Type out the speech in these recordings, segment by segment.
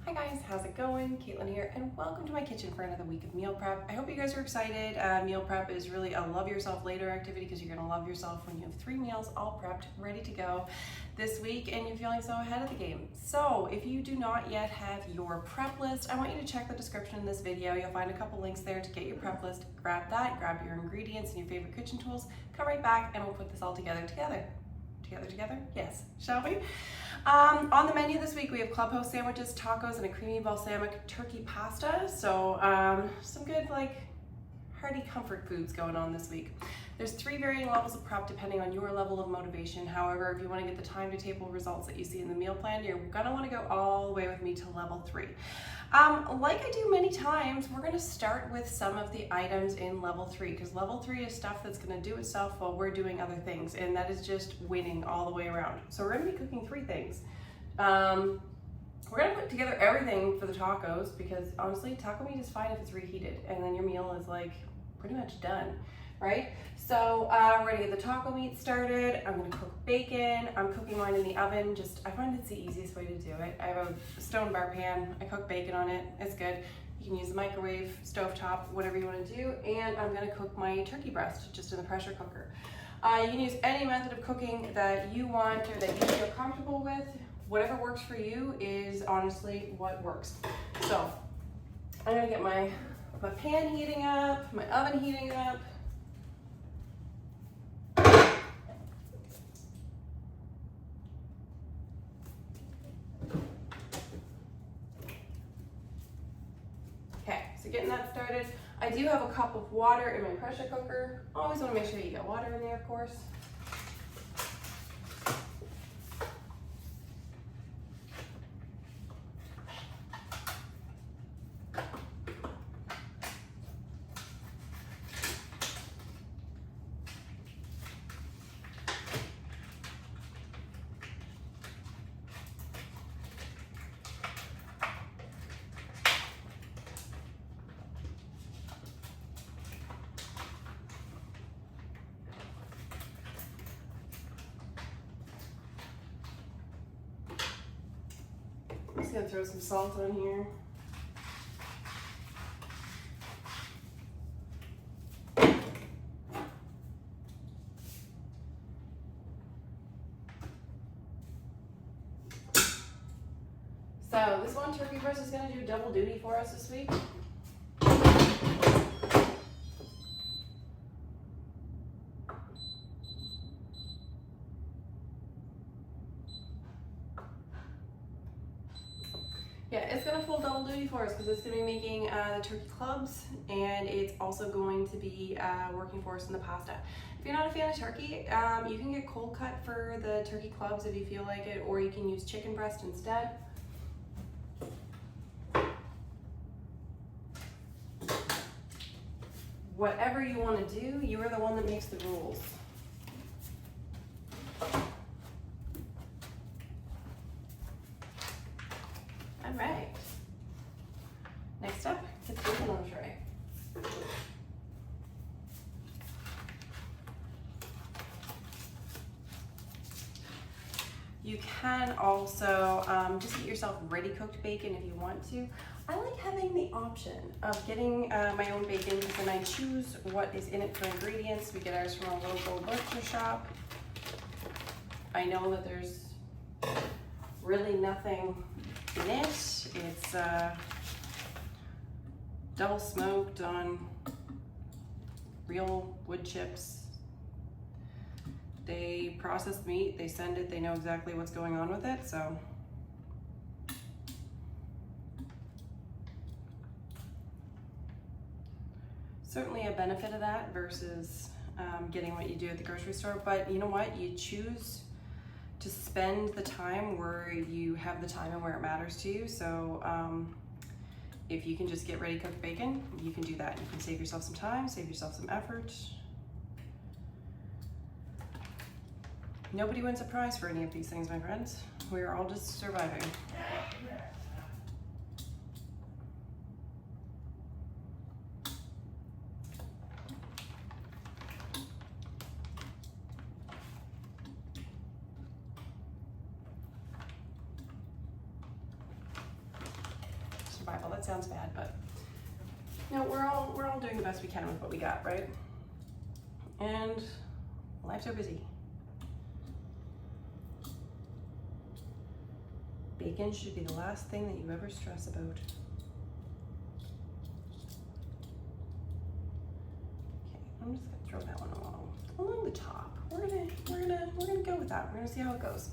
Hi guys, how's it going? Caitlin here, and welcome to my kitchen for another week of meal prep. I hope you guys are excited. Meal prep is really a love yourself later activity because you're gonna love yourself when you have 3 meals all prepped, ready to go this week, and you're feeling so ahead of the game. So if you do not yet have your prep list, I want you to check the description in this video. You'll find a couple links there to get your prep list. Grab that, grab your ingredients and your favorite kitchen tools, come right back, and we'll put this all together. Together? Yes, shall we? On the menu this week, we have Clubhouse Sandwiches, tacos, and a creamy balsamic turkey pasta. So some good, hearty comfort foods going on this week. There's 3 varying levels of prep depending on your level of motivation. However, if you want to get the time to table results that you see in the meal plan, you're gonna want to go all the way with me to level 3. Like I do many times, we're gonna start with some of the items in level 3 because level 3 is stuff that's gonna do itself while we're doing other things, and that is just winning all the way around. So we're gonna be cooking 3 things. We're gonna put together everything for the tacos because honestly, taco meat is fine if it's reheated, and then your meal is pretty much done, right? So we're gonna get the taco meat started. I'm gonna cook bacon. I'm cooking mine in the oven. I find it's the easiest way to do it. I have a stone bar pan. I cook bacon on it. It's good. You can use the microwave, stovetop, whatever you want to do. And I'm gonna cook my turkey breast just in the pressure cooker. You can use any method of cooking that you want or that you feel comfortable with. Whatever works for you is honestly what works. So I'm gonna get my pan heating up, my oven heating up. Okay, so getting that started. I do have a cup of water in my pressure cooker. Always want to make sure you get water in there, of course. I'm just gonna throw some salt on here. So this one turkey breast is gonna do double duty for us this week. Yeah, it's gonna pull double duty for us because it's gonna be making the turkey clubs, and it's also going to be working for us in the pasta. If you're not a fan of turkey, you can get cold cut for the turkey clubs if you feel like it, or you can use chicken breast instead. Whatever you want to do, you are the one that makes the rules. All right. Next up, get the bacon on the tray. You can also just get yourself ready cooked bacon if you want to. I like having the option of getting my own bacon because then I choose what is in it for ingredients. We get ours from a local butcher shop. I know that there's really nothing in it. It's double smoked on real wood chips. They process the meat, they send it, they know exactly what's going on with it, so. Certainly a benefit of that versus getting what you do at the grocery store, but you know what? You choose to spend the time where you have the time and where it matters to you. So if you can just get ready cooked bacon, you can do that. You can save yourself some time, save yourself some effort. Nobody wins a prize for any of these things, my friends. We're all just surviving. survival. That sounds bad, but you know, we're all doing the best we can with what we got, right? And lives are busy. Bacon should be the last thing that you ever stress about. Okay, I'm just gonna throw that one along the top. We're gonna go with that. We're gonna see how it goes.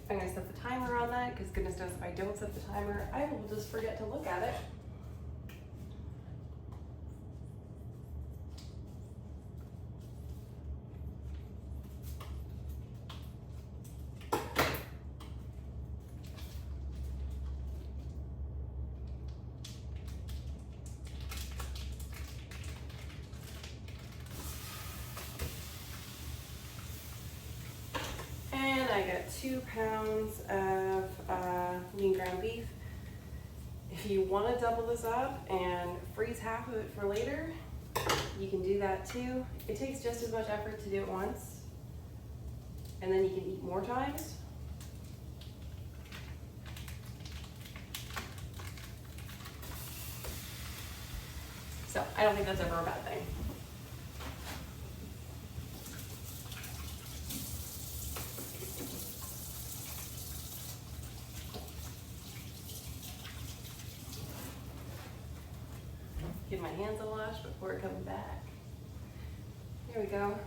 I'm gonna set the timer on that because goodness knows if I don't set the timer, I will just forget to look at it. I got 2 pounds of lean ground beef. If you want to double this up and freeze half of it for later, you can do that too. It takes just as much effort to do it once, and then you can eat more times. So I don't think that's ever a bad thing. Get my hands a wash before it comes back. There we go.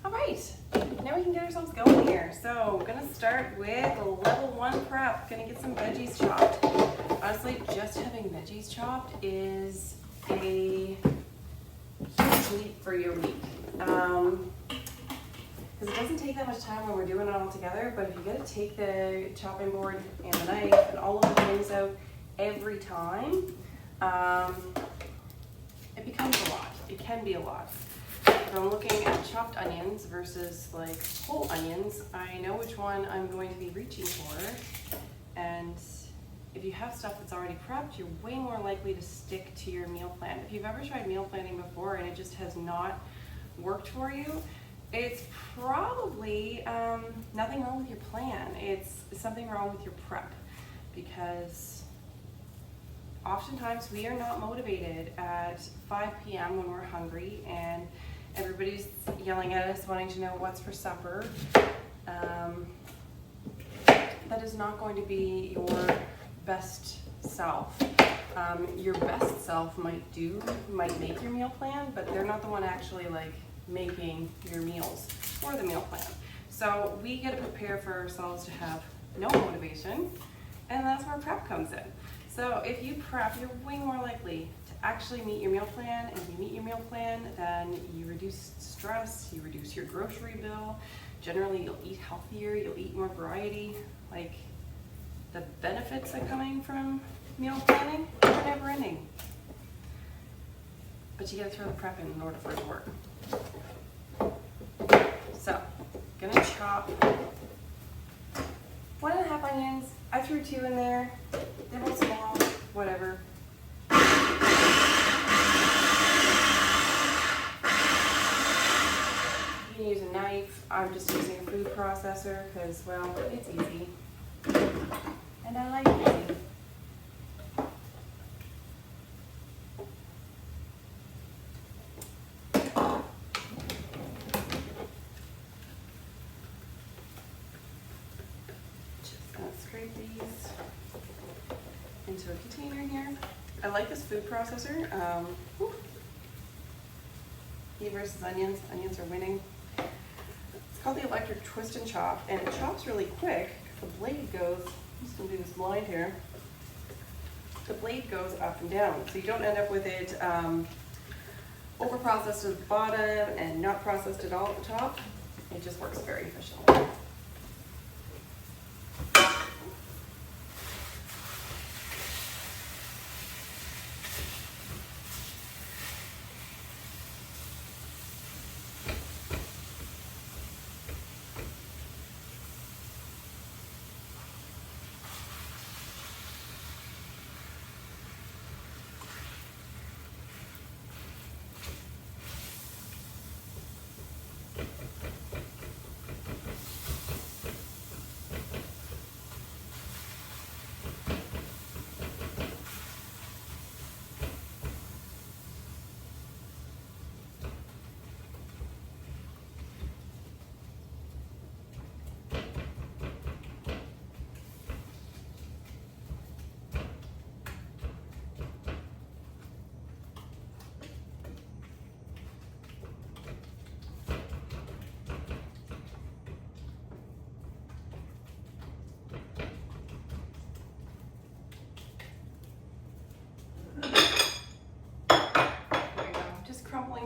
All right, now we can get ourselves going here. So I'm gonna start with a level 1 prep. Gonna get some veggies chopped. Honestly, just having veggies chopped is a huge leap for your week. Because it doesn't take that much time when we're doing it all together, but if you gotta take the chopping board and the knife and all of the things out every time, it becomes a lot. It can be a lot. If I'm looking at chopped onions versus like whole onions, I know which one I'm going to be reaching for. And if you have stuff that's already prepped, you're way more likely to stick to your meal plan. If you've ever tried meal planning before and it just has not worked for you, it's probably nothing wrong with your plan. It's something wrong with your prep, because oftentimes we are not motivated at 5 p.m. when we're hungry and everybody's yelling at us wanting to know what's for supper. That is not going to be your best self. Your best self might make your meal plan, but they're not the one actually like making your meals or the meal plan. So we get to prepare for ourselves to have no motivation, and that's where prep comes in. So if you prep, you're way more likely to actually meet your meal plan. And if you meet your meal plan, then you reduce stress, you reduce your grocery bill. Generally, you'll eat healthier, you'll eat more variety. Like, the benefits that are coming from meal planning are never ending. But you gotta throw the prep in order for it to work. So, gonna chop 1.5 onions. I threw 2 in there. They're both small, whatever. You can use a knife. I'm just using a food processor because, well, it's easy. And I like easy. Scrape these into a container here. I like this food processor. Meat versus onions. Onions are winning. It's called the electric twist and chop, and it chops really quick. The blade goes, I'm just gonna do this blind here. The blade goes up and down, so you don't end up with it over processed at the bottom and not processed at all at the top. It just works very efficiently.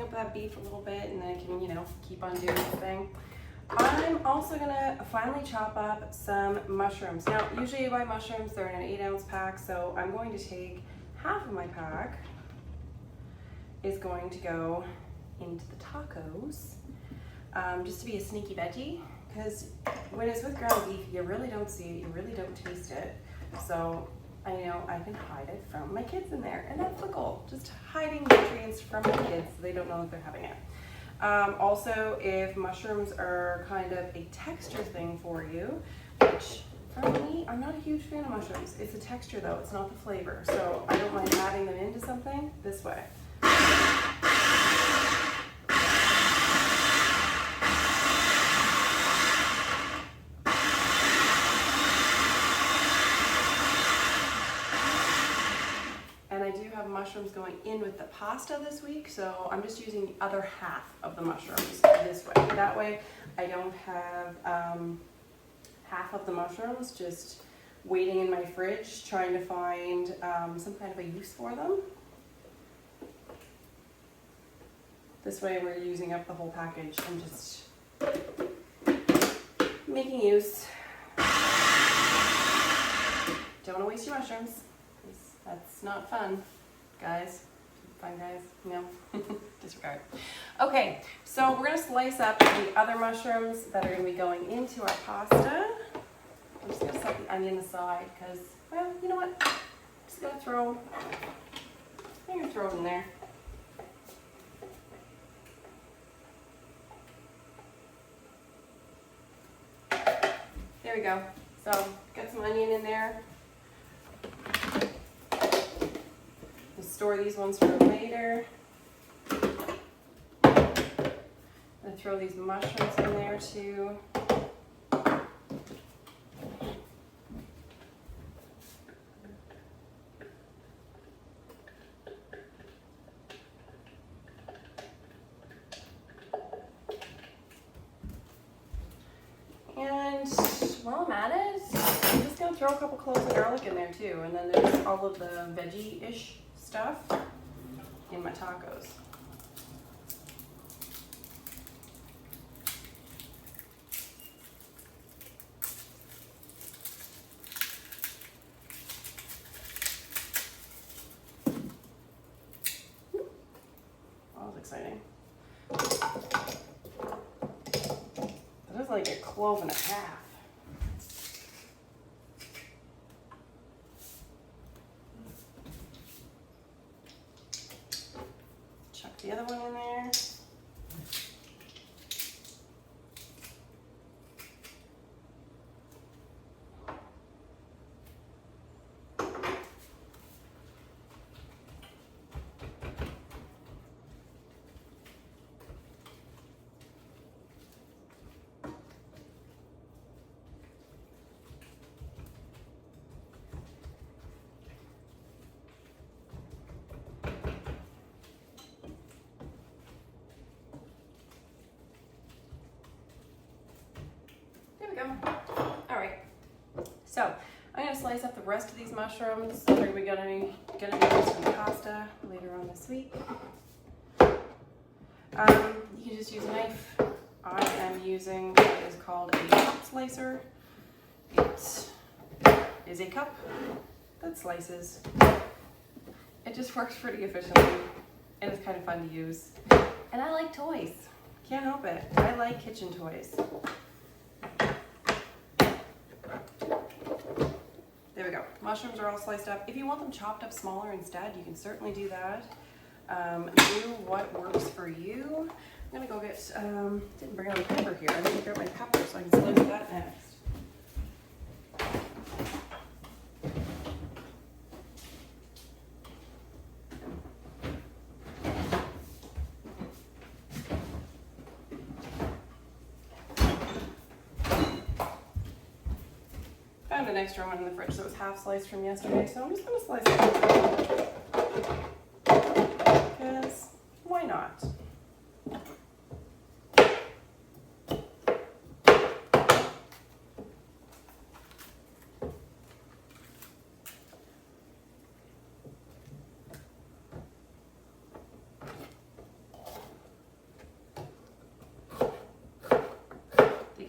up that beef a little bit, and then I can, you know, keep on doing the thing. I'm also gonna finally chop up some mushrooms. Now, usually you buy mushrooms, they're in an 8-ounce pack, so I'm going to take half of my pack is going to go into the tacos, just to be a sneaky veggie, because when it's with ground beef, you really don't see it, you really don't taste it. So I know I can hide it from my kids in there, and that's the goal, just hiding nutrients from my kids so they don't know that they're having it. Also, if mushrooms are kind of a texture thing for you, which for me, I'm not a huge fan of mushrooms. It's the texture though, it's not the flavor. So I don't mind adding them into something this way. Mushrooms going in with the pasta this week, so I'm just using the other half of the mushrooms this way. That way I don't have half of the mushrooms just waiting in my fridge trying to find some kind of a use for them. This way we're using up the whole package and just making use. Don't want to waste your mushrooms. That's not fun. Guys, fun guys, no, disregard. Okay, so we're gonna slice up the other mushrooms that are gonna be going into our pasta. I'm just gonna set the onion aside because, well, you know what? I'm just gonna throw it in there. There we go. So, got some onion in there. Store these ones for later. I'm gonna throw these mushrooms in there too. And while I'm at it, I'm just gonna throw a couple cloves of garlic in there too. And then there's all of the veggie-ish stuff in my tacos. That was exciting. That is like a clove and a half. The other one in there. All right, so I'm gonna slice up the rest of these mushrooms. So we're gonna be using pasta later on this week. You can just use a knife. I am using what is called a cup slicer. It is a cup that slices. It just works pretty efficiently, and it's kind of fun to use. And I like toys. Can't help it. I like kitchen toys. There we go. Mushrooms are all sliced up. If you want them chopped up smaller instead, you can certainly do that. Do what works for you. I'm gonna go get, didn't bring out a pepper here. I'm gonna grab my pepper so I can slice that next. Found an extra one in the fridge that was half sliced from yesterday, so I'm just gonna slice it. Because why not?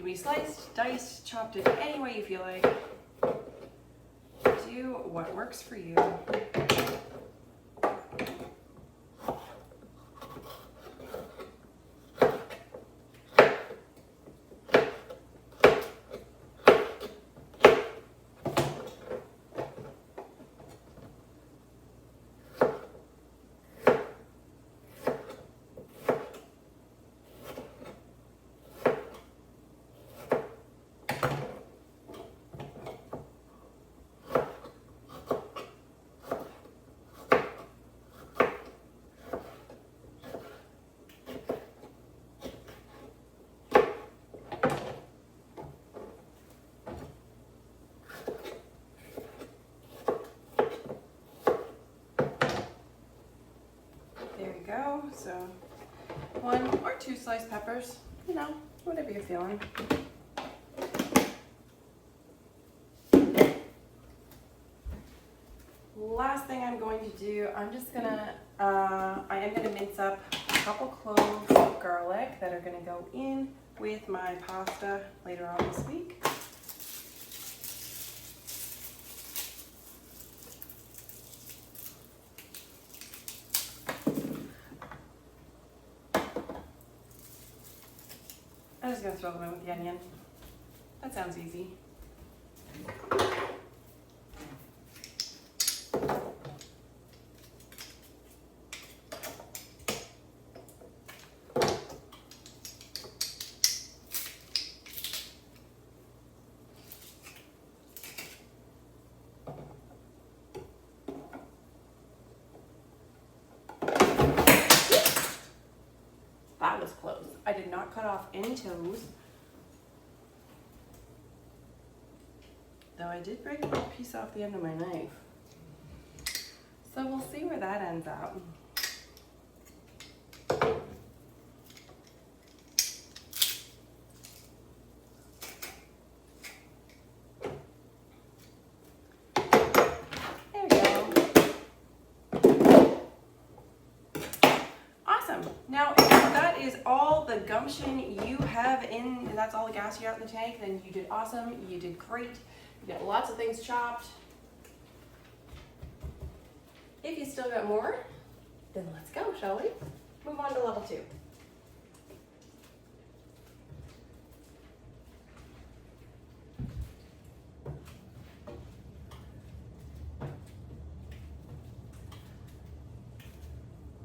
can be sliced, diced, chopped in any way you feel like. Do what works for you. Go. So 1 or 2 sliced peppers, you know, whatever you're feeling. Last thing I'm going to do, I am gonna mince up a couple cloves of garlic that are gonna go in with my pasta later on this week. I'm just going to throw them in with the onion. That sounds easy. That was close. I did not cut off any toes, though I did break a little piece off the end of my knife. So we'll see where that ends up. There we go. Awesome. Now, if that is all the gumption you have in, and that's all the gas you got in the tank, then you did awesome. You did great. You got lots of things chopped. If you still got more, then let's go, shall we? Move on to level 2.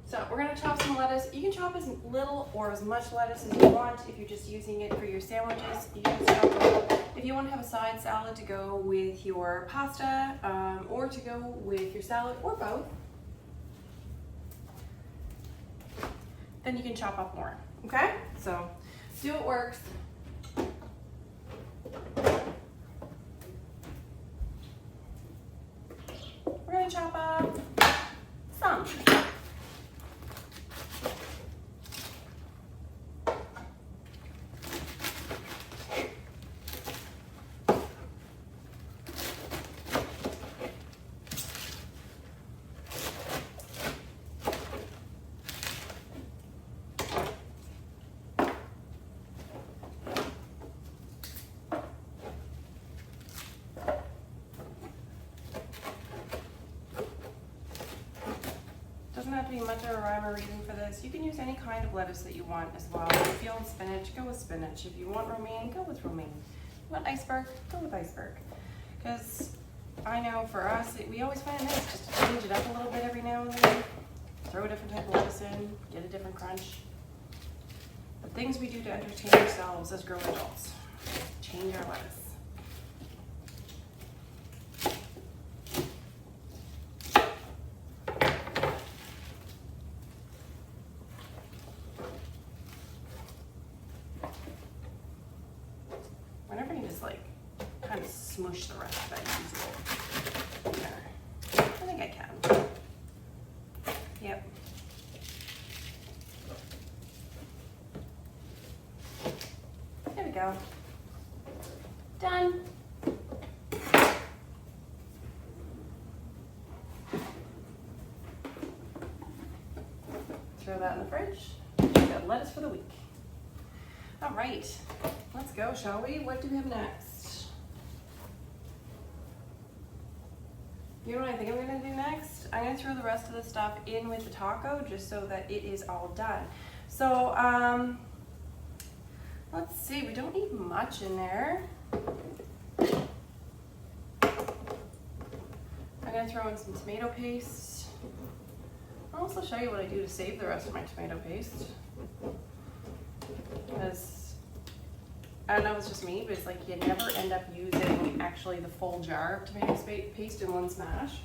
So we're gonna chop some lettuce. You can chop as little or as much lettuce as you want. If you're just using it for your sandwiches, you can chop a little. If you want to have a side salad to go with your pasta, or to go with your salad, or both, then you can chop up more, okay? So do what works. We're gonna chop up some. Doesn't have to be much of a rhyme or reason for this. You can use any kind of lettuce that you want as well. If you feel spinach, go with spinach. If you want romaine, go with romaine. If you want iceberg, go with iceberg. Because I know for us, we always find it nice just to change it up a little bit every now and then. Throw a different type of lettuce in, get a different crunch. The things we do to entertain ourselves as grown adults. Change our lettuce. Whenever you just like kind of smush the rest of that usable there. I think I can. Yep. There we go. Done. Throw that in the fridge. Got lettuce for the week. All right, let's go, shall we? What do we have next? You know what I think I'm gonna do next? I'm gonna throw the rest of the stuff in with the taco just so that it is all done. So, let's see, we don't need much in there. I'm gonna throw in some tomato paste. I'll also show you what I do to save the rest of my tomato paste. Because, I don't know if it's just me, but it's like you never end up using actually the full jar of tomato paste in one smash.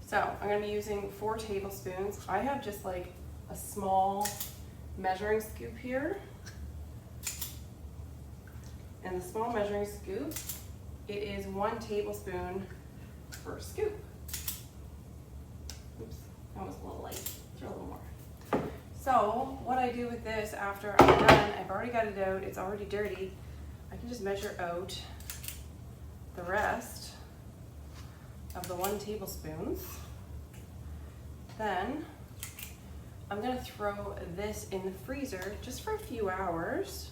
So I'm going to be using 4 tablespoons. I have just like a small measuring scoop here. And the small measuring scoop, it is 1 tablespoon per scoop. Oops, that was a little light. Throw a little more. So what I do with this after I'm done, I've already got it out, it's already dirty. I can just measure out the rest of the 1 tablespoon. Then I'm gonna throw this in the freezer just for a few hours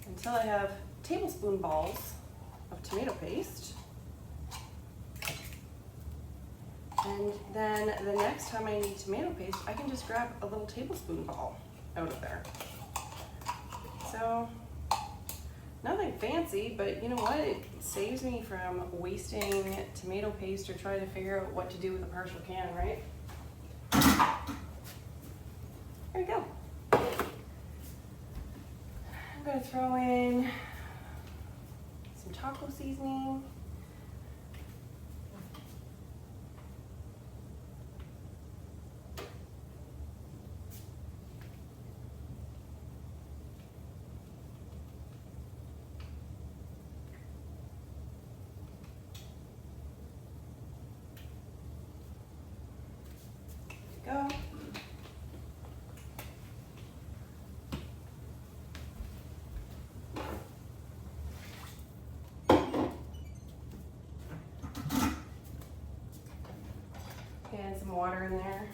until I have tablespoon balls of tomato paste. And then the next time I need tomato paste, I can just grab a little tablespoon ball out of there. So, nothing fancy, but you know what? It saves me from wasting tomato paste or trying to figure out what to do with a partial can, right? There we go. I'm gonna throw in some taco seasoning. Go. And some water in there.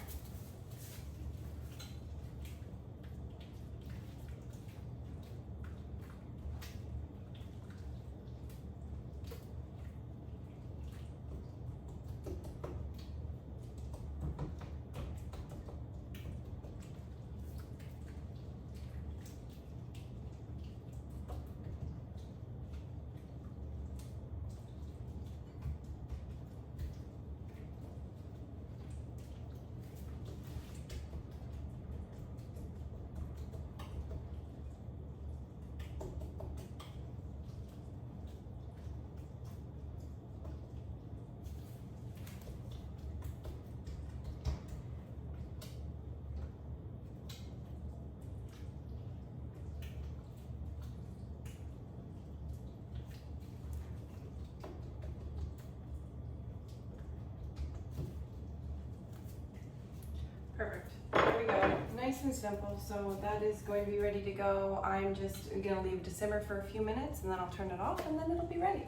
Perfect. There we go. Nice and simple. So that is going to be ready to go. I'm just going to leave it to simmer for a few minutes and then I'll turn it off and then it'll be ready.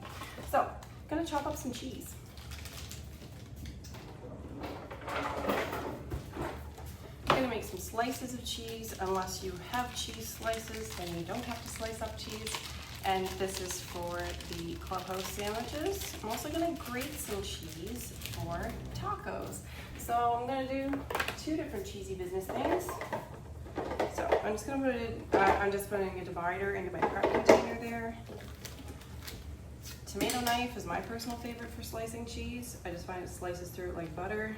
So I'm going to chop up some cheese. I'm going to make some slices of cheese. Unless you have cheese slices, then you don't have to slice up cheese. And this is for the Clubhouse Sandwiches. I'm also going to grate some cheese for tacos. So I'm going to do 2 different cheesy business things. So I'm just going to put it, I'm just putting a divider into my prep container there. Tomato knife is my personal favorite for slicing cheese. I just find it slices through it like butter.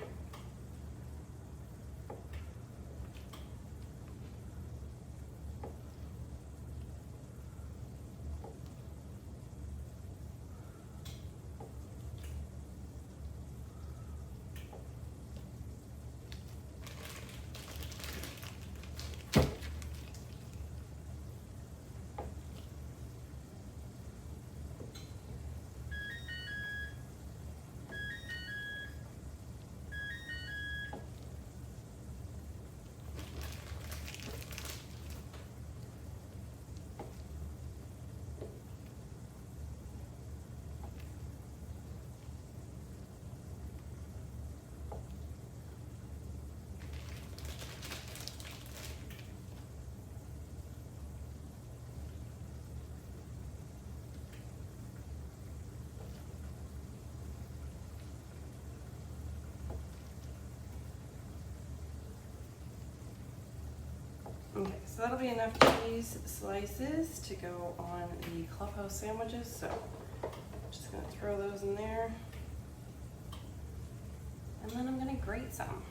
Okay, so that'll be enough cheese slices to go on the Clubhouse sandwiches. So I'm just gonna throw those in there. And then I'm gonna grate some.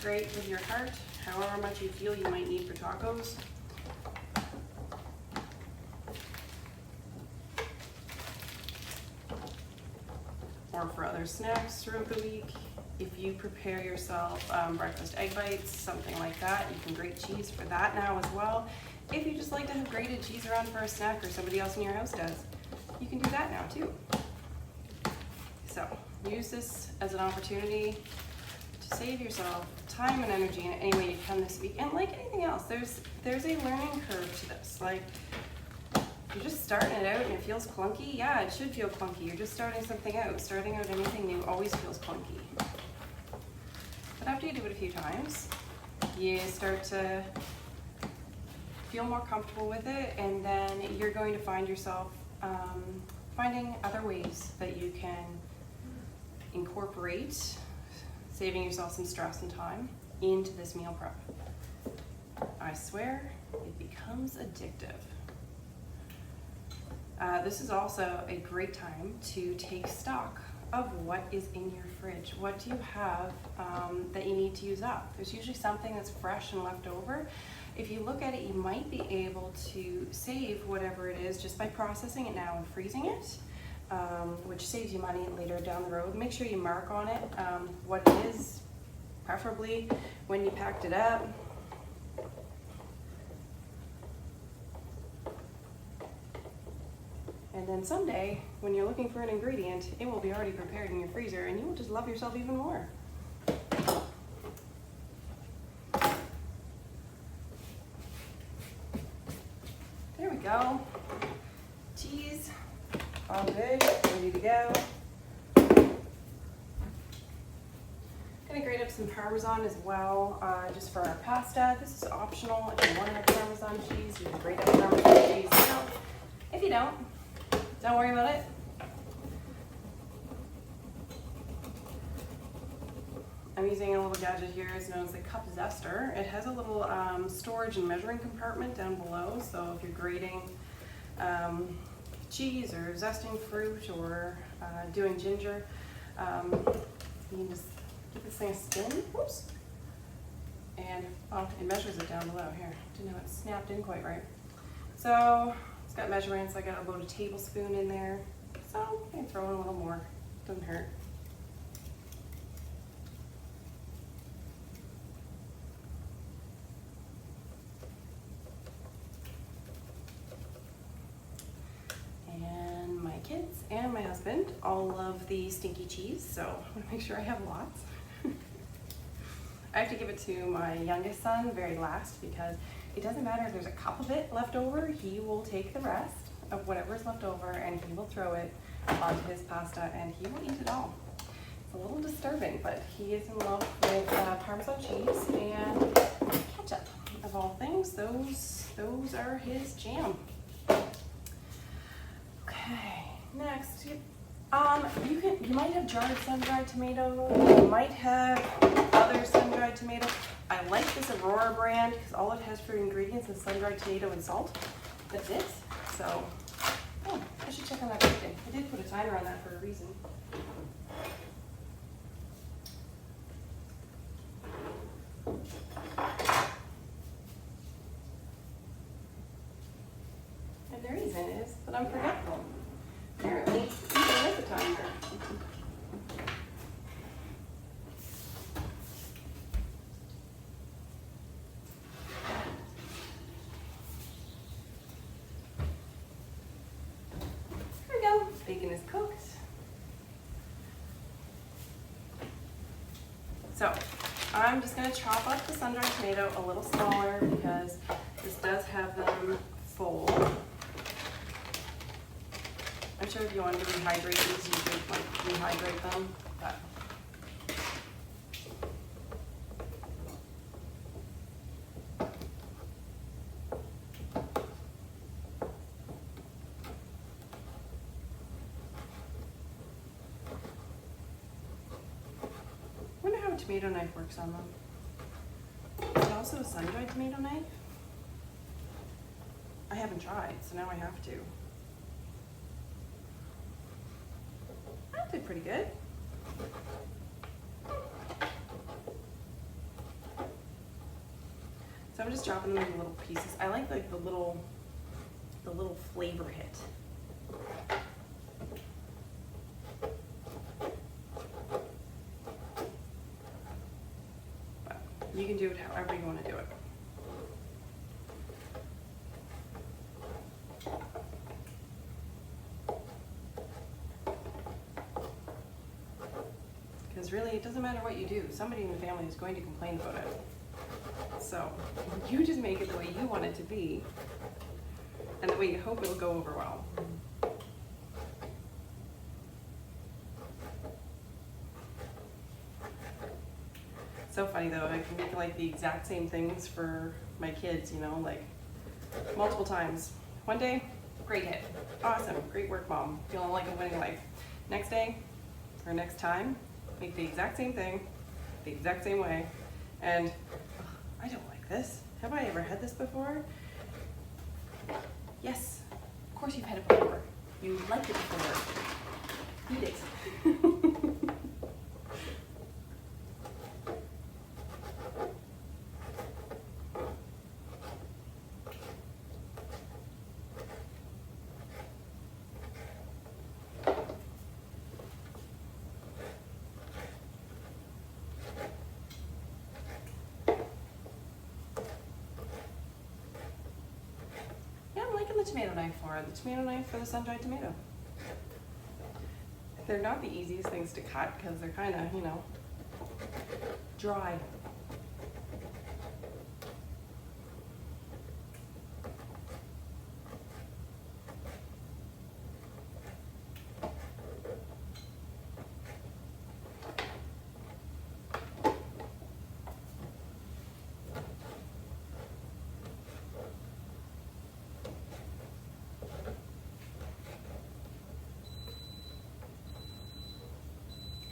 Grate with your heart, however much you feel you might need for tacos. Or for other snacks throughout the week. If you prepare yourself breakfast egg bites, something like that, you can grate cheese for that now as well. If you just like to have grated cheese around for a snack or somebody else in your house does, you can do that now too. So use this as an opportunity to save yourself time and energy in any way you can this week. And like anything else, there's a learning curve to this. Like, you're just starting it out and it feels clunky. Yeah, it should feel clunky. You're just starting something out. Starting out anything new always feels clunky. But after you do it a few times, you start to feel more comfortable with it, and then you're going to find yourself finding other ways that you can incorporate saving yourself some stress and time into this meal prep. I swear, it becomes addictive. This is also a great time to take stock of what is in your fridge. What do you have that you need to use up? There's usually something that's fresh and left over. If you look at it, you might be able to save whatever it is just by processing it now and freezing it, which saves you money later down the road. Make sure you mark on it what it is, preferably when you packed it up. And then someday, when you're looking for an ingredient, it will be already prepared in your freezer and you will just love yourself even more. There we go. Cheese, all good, ready to go. Gonna grate up some Parmesan as well, just for our pasta. This is optional. If you want to have Parmesan cheese, you can grate up Parmesan cheese. If you don't worry about it. I'm using a little gadget here. It's known as the cup zester. It has a little storage and measuring compartment down below. So if you're grating cheese or zesting fruit or doing ginger, you can just give this thing a spin. Whoops. And it measures it down below here. Didn't know it snapped in quite right. So it's got measurements. I got about a tablespoon in there. So I can throw in a little more. Doesn't hurt. And my kids and my husband all love the stinky cheese, so I want to make sure I have lots. I have to give it to my youngest son very last because it doesn't matter if there's a cup of it left over, he will take the rest of whatever's left over and he will throw it onto his pasta and he will eat it all. It's a little disturbing, but he is in love with Parmesan cheese and ketchup. Of all things, those are his jam. Okay, next, you might have jarred sun-dried tomato. You might have other sun-dried tomato. I like this Aurora brand because all it has for ingredients is sun-dried tomato and salt. That's it. So, I should check on that cooking. I did put a timer on that for a reason. And the reason is that I'm forgetful. Apparently, even with a timer. There we go. Bacon is cooked. So, I'm just going to chop up the sun-dried tomato a little smaller because this does have them full. I'm sure if you wanted to rehydrate these, you could rehydrate them, but tomato knife works on them. Is it also a sun-dried tomato knife? I haven't tried, so now I have to. That did pretty good. So I'm just chopping them into little pieces. I like the little flavor hit. But you can do it however you want to do it. Because really, it doesn't matter what you do. Somebody in the family is going to complain about it. So you just make it the way you want it to be, and the way you hope it'll go over well. So funny though, I can make like the exact same things for my kids, you know, like multiple times. One day, great hit, awesome, great work, mom, feeling like I'm winning life. Next day, or next time, make the exact same thing, the exact same way, and I don't like this. Have I ever had this before? Yes, of course you've had it before. You liked it before. Eat it. The tomato knife for it. The tomato knife for the sun-dried tomato. They're not the easiest things to cut because they're kind of, you know, dry.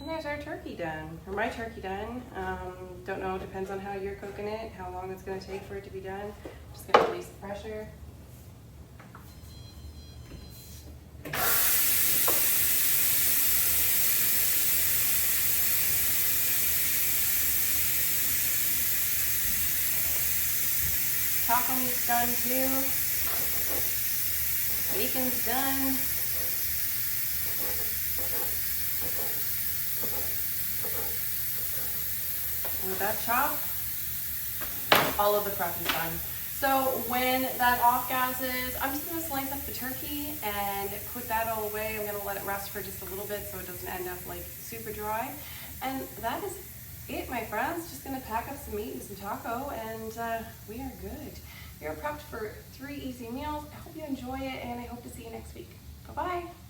And there's our turkey done, or my turkey done. Don't know, depends on how you're cooking it, how long it's going to take for it to be done. Just going to release the pressure. Taco meat's done too. Bacon's done. And with that chop, all of the prep is done. So when that off gas is, I'm just gonna slice up the turkey and put that all away. I'm gonna let it rest for just a little bit so it doesn't end up like super dry. And that is it, my friends. Just gonna pack up some meat and some taco and we are good. You're prepped for 3 easy meals. I hope you enjoy it and I hope to see you next week. Bye-bye.